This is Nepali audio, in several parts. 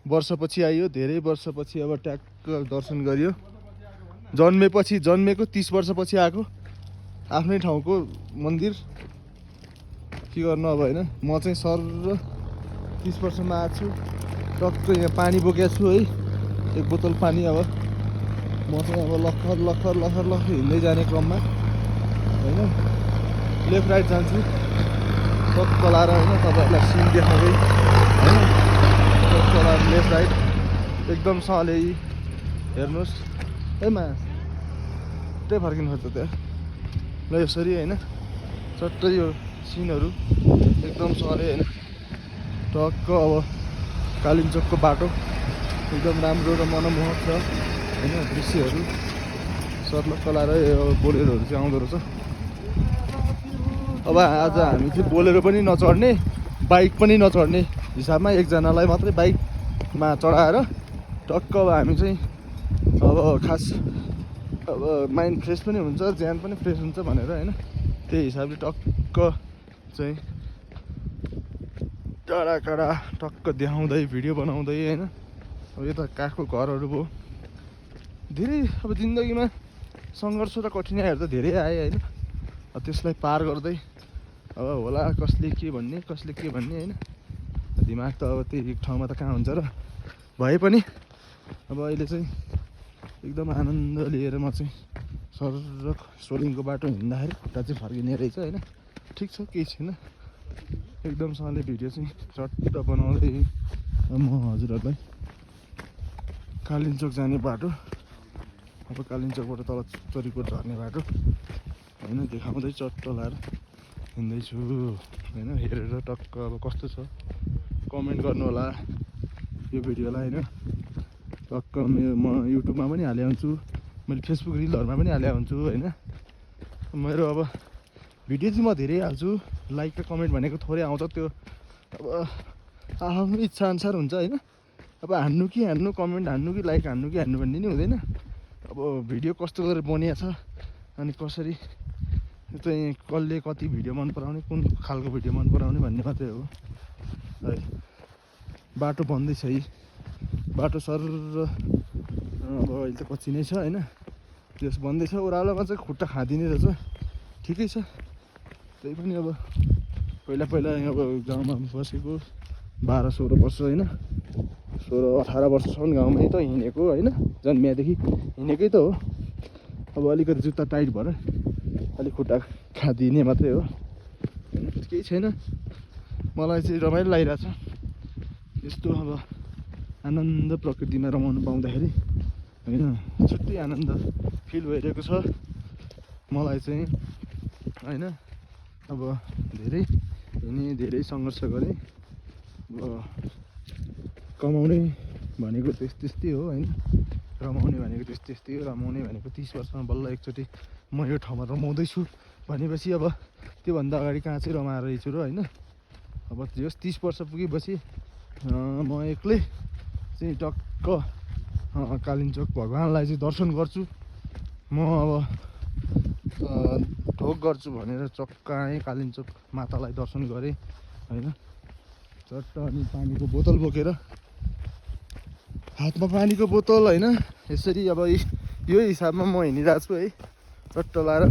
वर्षपछि आइयो, धेरै वर्षपछि अब ट्याक्क दर्शन गरियो। जन्मेको 30 वर्षपछि आएको आफ्नै ठाउँको मन्दिर। के गर्नु अब होइन। म चाहिँ सर 30 वर्षमा आएको छु। टक्क यहाँ पानी बोकेको छु है, एक बोतल पानी। अब म चाहिँ अब लखर हिँड्दै जाने क्रममा होइन, लेफ्ट राइट जान्छु टक्क लाएर होइन, तपाईँहरूलाई सिन देखाउँदै होइन, टक्क लाएर लेफ्ट राइट एकदम सँगले हेर्नुहोस् है मा त्यही फर्किनु खोज्छ त्यहाँ ल यसरी होइन। चट्टै यो सिनहरू एकदम सँगले होइन, टक्क अब कालिम्पोङको बाटो एकदम राम्रो र मनमोहक छ होइन, दृश्यहरू सर्लक्क लाएर बोलेरोहरू चाहिँ आउँदो रहेछ। अब आज हामी चाहिँ बोलेरो पनि नचढ्ने, बाइक पनि नचढ्ने हिसाबमा एकजनालाई मात्रै बाइकमा चढाएर टक्क अब हामी चाहिँ अब खास अब माइन्ड फ्रेस पनि हुन्छ, ज्यान पनि फ्रेस हुन्छ भनेर होइन, त्यही हिसाबले टक्क चाहिँ टाढा टक्क देखाउँदै भिडियो बनाउँदै होइन। अब यो त काठको घरहरू भयो। धेरै अब जिन्दगीमा सङ्घर्ष र कठिनाइहरू त धेरै आए होइन, त्यसलाई पार गर्दै अब होला कसले के भन्ने होइन, दिमाग त अब त्यही ठाउँमा त कहाँ हुन्छ र भए पनि अब अहिले चाहिँ एकदम आनन्द लिएर म चाहिँ सर सोलिङको बाटो हिँड्दाखेरि खुट्टा चाहिँ फर्किने रहेछ होइन। ठिक छ, केही छैन, एकदमसँगले भिडियो चाहिँ चट्ट बनाउँदै म हजुरहरूलाई कालिम्पोङ जाने बाटो, अब कालिम्पोङबाट तल चोरीकोट झर्ने बाटो होइन देखाउँदै चट्ट लाएर हिँड्दैछु होइन। हेरेर टक्क अब कस्तो छ कमेन्ट गर्नु होला यो भिडियोलाई होइन। टक्क म युट्युबमा पनि हाले हुन्छु, मैले फेसबुक रिलहरूमा पनि हाले हुन्छु होइन। मेरो अब भिडियो चाहिँ म धेरै हाल्छु, लाइक र कमेन्ट भनेको थोरै आउँछ, त्यो अब आफ्नो इच्छा अनुसार हुन्छ होइन। अब हान्नु कि हान्नु, कमेन्ट हान्नु कि लाइक हान्नु कि हान्नु भन्ने नि हुँदैन। अब भिडियो कस्तो गरेर बनिएको छ अनि कसरी चाहिँ कसले कति भिडियो मन पराउने, कुन खालको भिडियो मन पराउने भन्ने मात्रै हो है। बाटो बन्दैछ है, बाटो सर अब अहिले त कच्ची नै छ होइन, त्यस बन्दैछ। ओह्रालोमा चाहिँ खुट्टा खाँदिने रहेछ, ठिकै छ। त्यही पनि अब पहिला अब गाउँमा बसेको 12-16 वर्ष होइन, 16-18 वर्षसम्म गाउँमै त हिँडेको होइन, जन्मिएदेखि हिँडेकै त हो। अब अलिकति जुत्ता टाइट भएर अलिक खुट्टा खाँदिने मात्रै हो, केही छैन। मलाई चाहिँ रमाइलो लागिरहेछ यस्तो अब आनन्द प्रकृतिमा रमाउनु पाउँदाखेरि होइन, छुट्टै आनन्द फिल भइरहेको छ मलाई चाहिँ होइन। अब धेरै हिँडेँ, धेरै सङ्घर्ष गरेँ। अब कमाउने भनेको त्यस्तै हो होइन, रमाउने भनेको त्यस्तै हो। रमाउने भनेको 30 वर्षमा बल्ल एकचोटि म यो ठाउँमा रमाउँदैछु भनेपछि अब त्योभन्दा अगाडि कहाँ चाहिँ रमाएर रहेछु र होइन। अब जस 30 वर्ष पुगेपछि म एक्लै चाहिँ टक्क कालिम्पोङ भगवान्लाई चाहिँ दर्शन गर्छु। म अब ढोक गर्छु भनेर चक्क आएँ, कालिम्पोङ मातालाई दर्शन गरेँ होइन। चट्ट अनि पानीको बोतल बोकेर, हातमा पानीको बोतल होइन, यसरी अब यो हिसाबमा म हिँडिरहेको छु है। चट्ट लाएर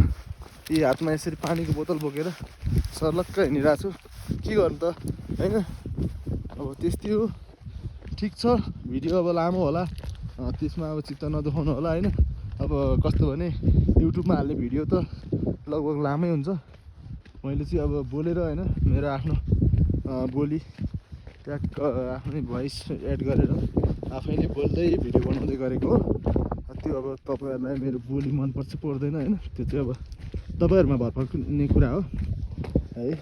यी हातमा यसरी पानीको बोतल बोकेर सर्लक्क हिँडिरहेको छु। के गर्नु त होइन, अब त्यस्तै हो। ठिक छ, भिडियो अब लामो होला, त्यसमा अब चित्त नदुखाउनु होला होइन। अब कस्तो भने युट्युबमा हाल्ने भिडियो त लगभग लामै हुन्छ। मैले चाहिँ अब बोलेर होइन, मेरो आफ्नो बोली ट्याक्क आफ्नै भोइस एड गरेर आफैले बोल्दै भिडियो बनाउँदै गरेको हो। त्यो अब तपाईँहरूलाई मेरो बोली मनपर्छ पर्दैन होइन, त्यो चाहिँ अब तपाईँहरूमा भर पर्ने कुरा हो है।